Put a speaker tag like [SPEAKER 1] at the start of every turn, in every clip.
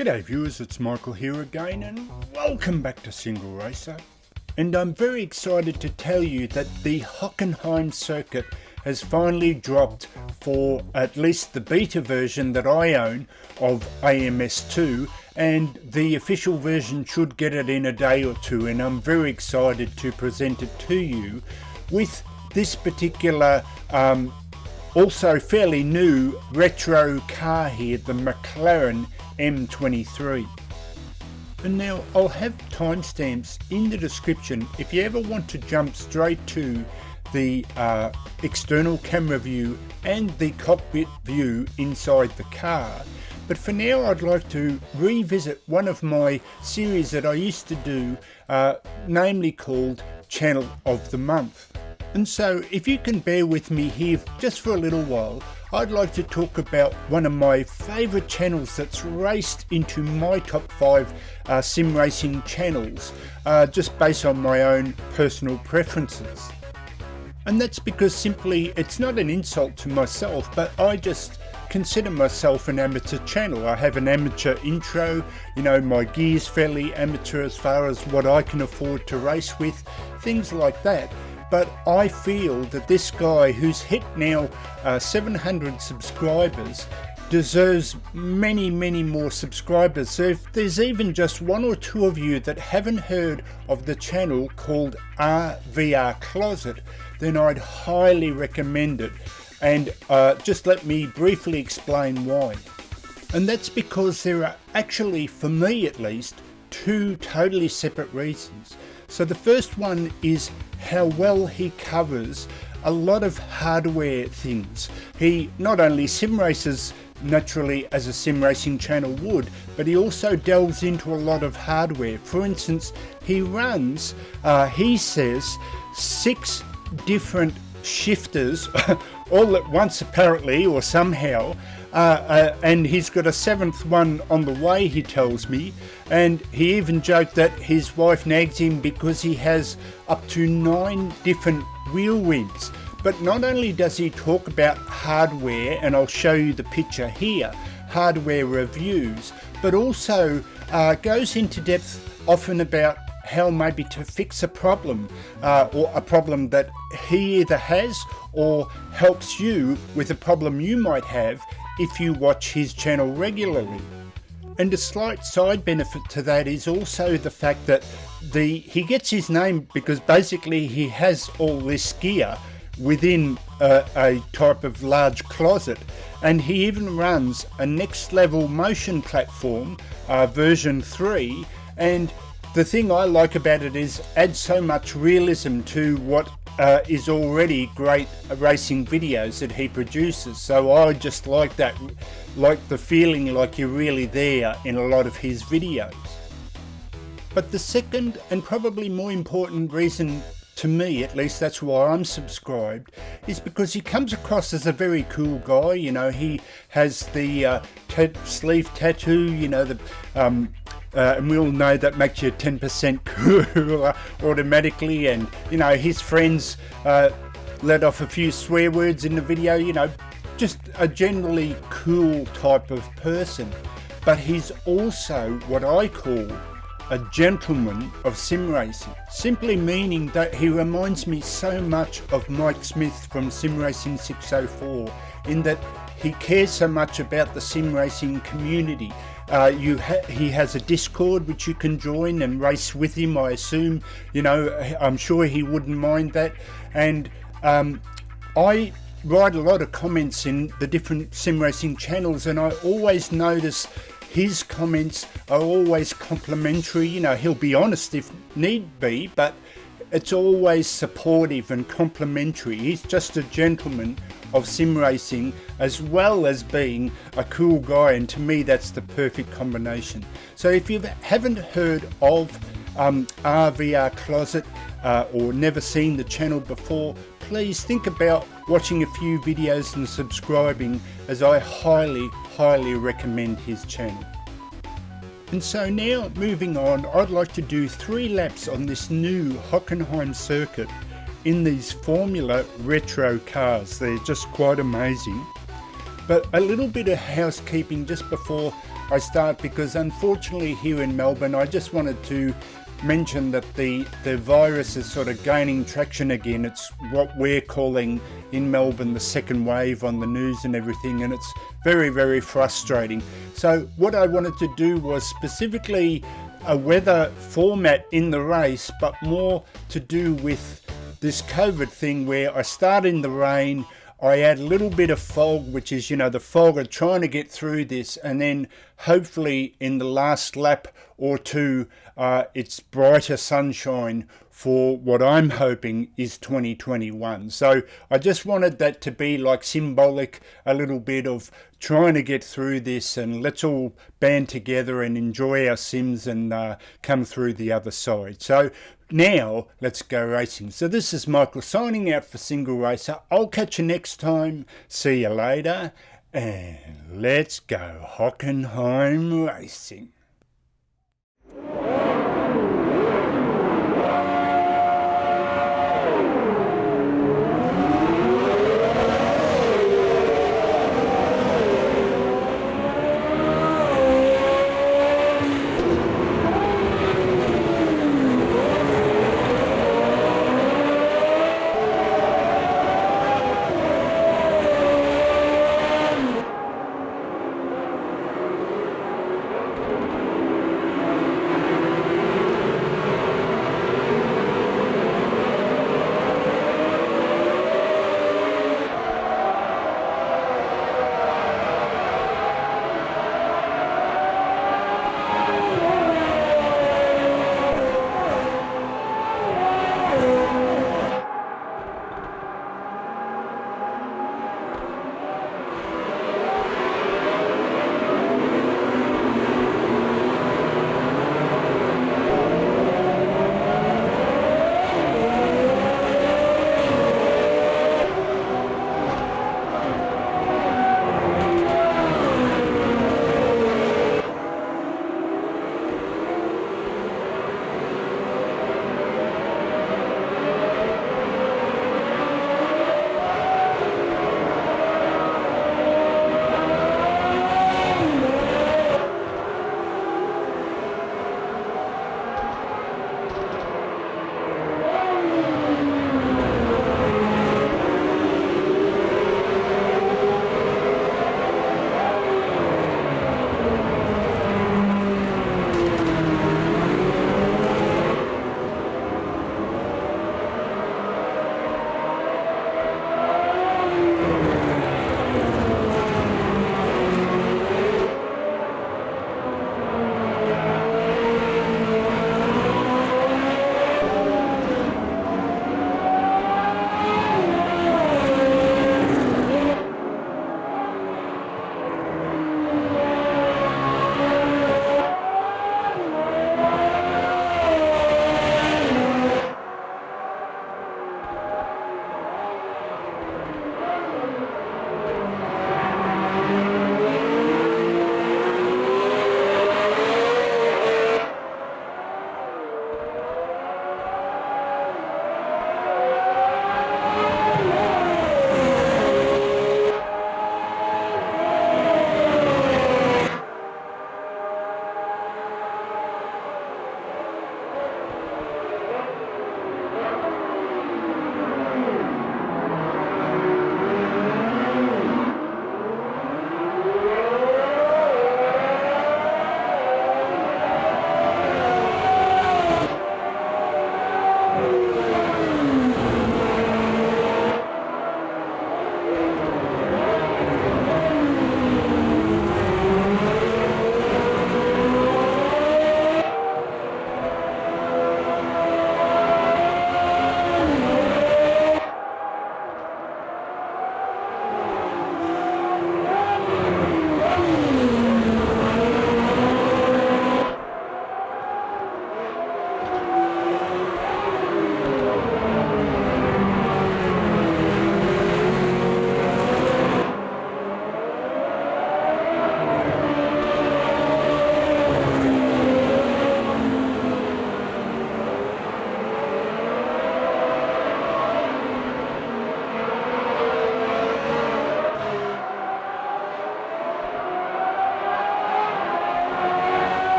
[SPEAKER 1] G'day viewers, it's Michael here again and welcome back to Single Racer. And I'm very excited to tell you that the Hockenheim circuit has finally dropped for at least the beta version that I own of AMS2, and the official version should get it in a day or two, and I'm very excited to present it to you with this particular also fairly new retro car here, the McLaren M23. And now I'll have timestamps in the description if you ever want to jump straight to the external camera view and the cockpit view inside the car. But for now I'd like to revisit one of my series that I used to do, namely called Channel of the Month. And so if you can bear with me here just for a little while, I'd like to talk about one of my favourite channels that's raced into my top 5 sim racing channels, just based on my own personal preferences. And that's because simply it's not an insult to myself, but I just consider myself an amateur channel. I have an amateur intro, you know, my gear's fairly amateur as far as what I can afford to race with, things like that. But I feel that this guy, who's hit now 700 subscribers, deserves many more subscribers. So if there's even just one or two of you that haven't heard of the channel called RVR Closet, then I'd highly recommend it. And just let me briefly explain why. And that's because there are actually, for me at least, two totally separate reasons. So the first one is how well he covers a lot of hardware things. He not only sim races naturally as a sim racing channel would, but he also delves into a lot of hardware. For instance, he runs, he says, 6 different shifters all at once apparently, or somehow, and he's got a 7th one on the way, he tells me. And he even joked that his wife nags him because he has up to 9 different wheel wins. But not only does he talk about hardware, and I'll show you the picture here, hardware reviews, but also goes into depth often about how maybe to fix a problem, or a problem that he either has or helps you with a problem you might have if you watch his channel regularly. And a slight side benefit to that is also the fact that he gets his name because basically he has all this gear within a type of large closet, and he even runs a next level motion platform, version 3, and the thing I like about it is adds so much realism to what is already great racing videos that he produces. So I just like that, like the feeling like you're really there in a lot of his videos. But the second and probably more important reason, to me at least, that's why I'm subscribed, is because he comes across as a very cool guy. You know, he has the sleeve tattoo, you know, the and we all know that makes you 10% cooler automatically, and you know, his friends let off a few swear words in the video, you know, just a generally cool type of person. But he's also what I call a gentleman of sim racing, simply meaning that he reminds me so much of Mike Smith from Sim Racing 604, in that he cares so much about the sim racing community. He has a Discord which you can join and race with him, I assume. You know, I'm sure he wouldn't mind that. And I write a lot of comments in the different sim racing channels, and I always notice his comments are always complimentary. You know, he'll be honest if need be, but it's always supportive and complimentary. He's just a gentleman of sim racing as well as being a cool guy, and to me that's the perfect combination. So if you haven't heard of RVR Closet or never seen the channel before, please think about watching a few videos and subscribing, as I highly recommend his channel. And so now moving on, I'd like to do 3 laps on this new Hockenheim circuit in these Formula retro cars. They're just quite amazing. But a little bit of housekeeping just before I start, because unfortunately here in Melbourne, I just wanted to mention that the virus is sort of gaining traction again. It's what we're calling in Melbourne the second wave on the news and everything, and it's very, very frustrating. So what I wanted to do was specifically a weather format in the race, but more to do with this COVID thing, where I start in the rain, I add a little bit of fog, which is, the fog of trying to get through this, and then hopefully in the last lap or two, it's brighter sunshine for what I'm hoping is 2021. So I just wanted that to be like symbolic, a little bit of trying to get through this, and let's all band together and enjoy our sims and come through the other side. So now let's go racing. So this is Michael signing out for Single Racer. I'll catch you next time. See you later, and let's go Hockenheim racing.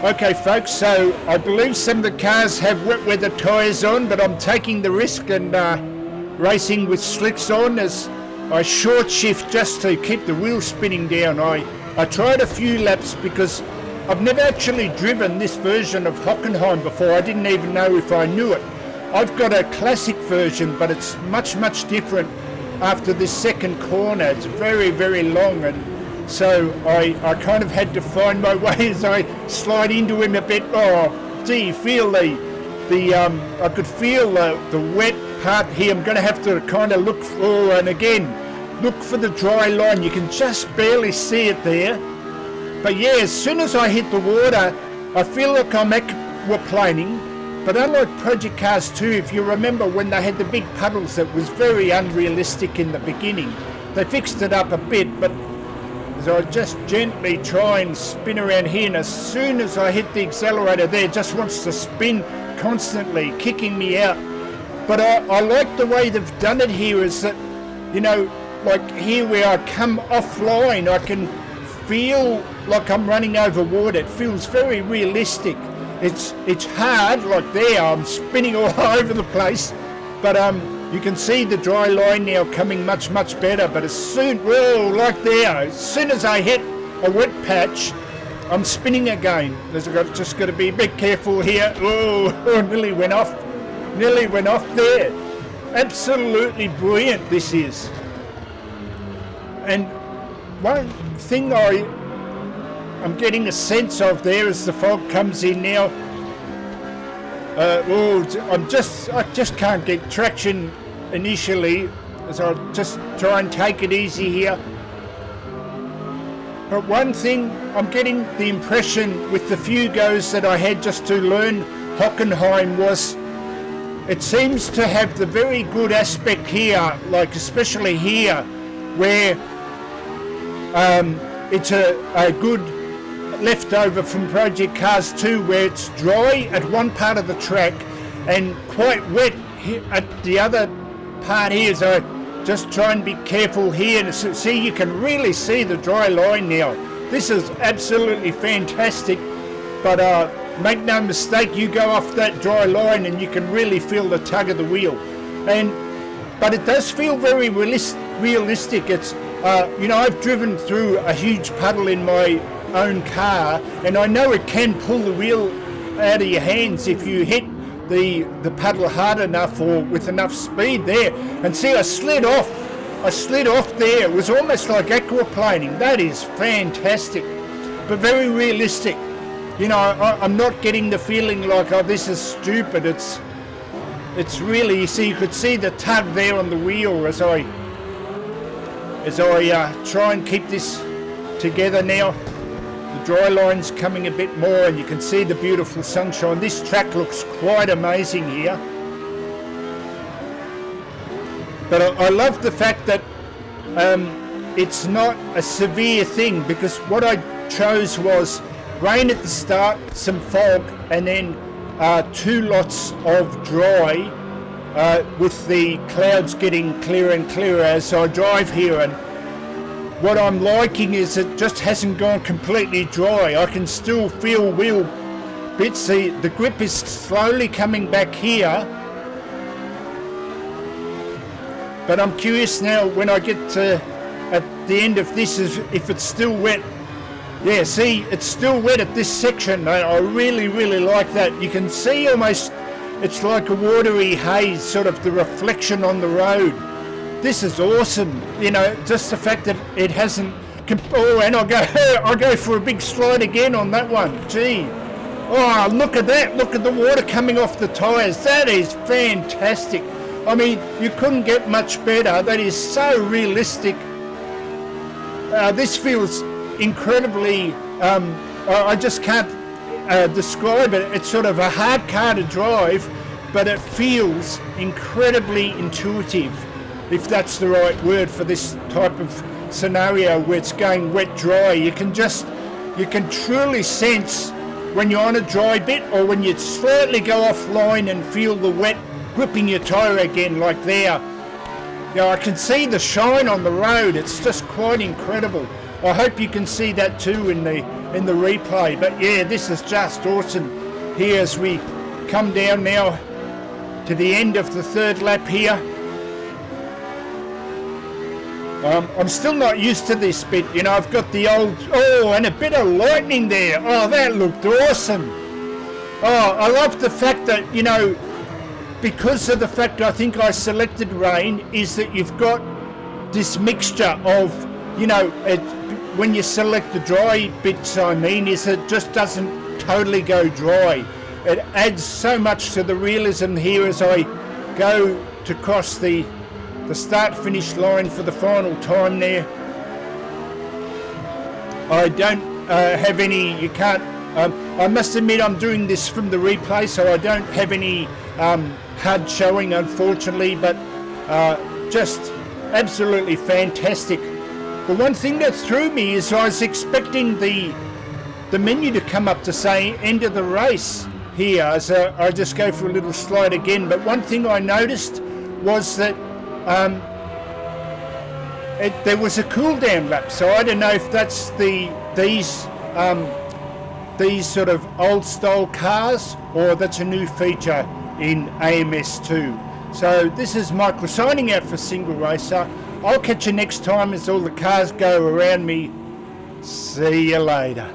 [SPEAKER 1] Okay folks, so I believe some of the cars have wet weather tyres on, but I'm taking the risk and racing with slicks on as I short shift just to keep the wheels spinning down. I tried a few laps because I've never actually driven this version of Hockenheim before. I didn't even know if I knew it. I've got a classic version, but it's much different after this second corner. It's very long, and so I kind of had to find my way as I slide into him a bit. Oh, gee, feel I could feel the wet part here. I'm going to have to kind of look for, and again, look for the dry line. You can just barely see it there. But yeah, as soon as I hit the water, I feel like I'm aquaplaning. But unlike Project Cars 2, if you remember when they had the big puddles, it was very unrealistic in the beginning. They fixed it up a bit, but as I just gently try and spin around here, and as soon as I hit the accelerator there, it just wants to spin constantly, kicking me out. But I like the way they've done it here, is that, you know, like here where I come offline, I can feel like I'm running over water. It feels very realistic. It's hard, like there, I'm spinning all over the place, but you can see the dry line now coming much better. But as soon, whoa, like there, as soon as I hit a wet patch, I'm spinning again. I've just got to be a bit careful here. Oh, nearly went off there. Absolutely brilliant this is. And one thing I'm getting a sense of there as the fog comes in now. I just can't get traction initially, as I just try and take it easy here. But one thing, I'm getting the impression with the few goes that I had just to learn Hockenheim was, it seems to have the very good aspect here, like especially here, where it's a good leftover from Project Cars 2, where it's dry at one part of the track and quite wet at the other part here. So just try and be careful here, and see, you can really see the dry line now. This is absolutely fantastic, but make no mistake, you go off that dry line and you can really feel the tug of the wheel. But it does feel very realistic. It's you know, I've driven through a huge puddle in my own car, and I know it can pull the wheel out of your hands if you hit the puddle hard enough or with enough speed there. And see, I slid off there. It was almost like aquaplaning. That is fantastic, but very realistic. You know, I'm not getting the feeling like, oh, this is stupid. It's really, you see, you could see the tug there on the wheel as I try and keep this together now. The dry line's coming a bit more, and you can see the beautiful sunshine. This track looks quite amazing here. But I love the fact that it's not a severe thing, because what I chose was rain at the start, some fog, and then 2 lots of dry, with the clouds getting clearer and clearer as I drive here. And what I'm liking is it just hasn't gone completely dry. I can still feel wheel bits. The grip is slowly coming back here. But I'm curious now when I get to at the end of this, is if it's still wet. Yeah, see, it's still wet at this section. I really like that. You can see almost, it's like a watery haze, sort of the reflection on the road. This is awesome, you know, just the fact that it hasn't. Oh, and I'll go for a big slide again on that one. Gee, oh, look at that! Look at the water coming off the tyres. That is fantastic. I mean, you couldn't get much better. That is so realistic. This feels incredibly. I just can't describe it. It's sort of a hard car to drive, but it feels incredibly intuitive, if that's the right word for this type of scenario where it's going wet dry. You can truly sense when you're on a dry bit, or when you slightly go offline and feel the wet gripping your tyre again, like there. You know, I can see the shine on the road. It's just quite incredible. I hope you can see that too in the in the replay. But yeah, this is just awesome here as we come down now to the end of the third lap here. I'm still not used to this bit, you know. I've got the old, and a bit of lightning there. Oh, that looked awesome. Oh, I love the fact that, you know, because of the fact I think I selected rain, is that you've got this mixture of, you know, when you select the dry bits, I mean, is it just doesn't totally go dry. It adds so much to the realism here as I go to cross the start-finish line for the final time there. I don't have any, you can't, I must admit I'm doing this from the replay, so I don't have any HUD showing, unfortunately, but just absolutely fantastic. The one thing that threw me is I was expecting the menu to come up to say end of the race here, as I just go for a little slide again, but one thing I noticed was that there was a cool down lap, so I don't know if that's these sort of old style cars, or that's a new feature in AMS2. So this is Michael signing out for Single Racer. I'll catch you next time as all the cars go around me. See you later.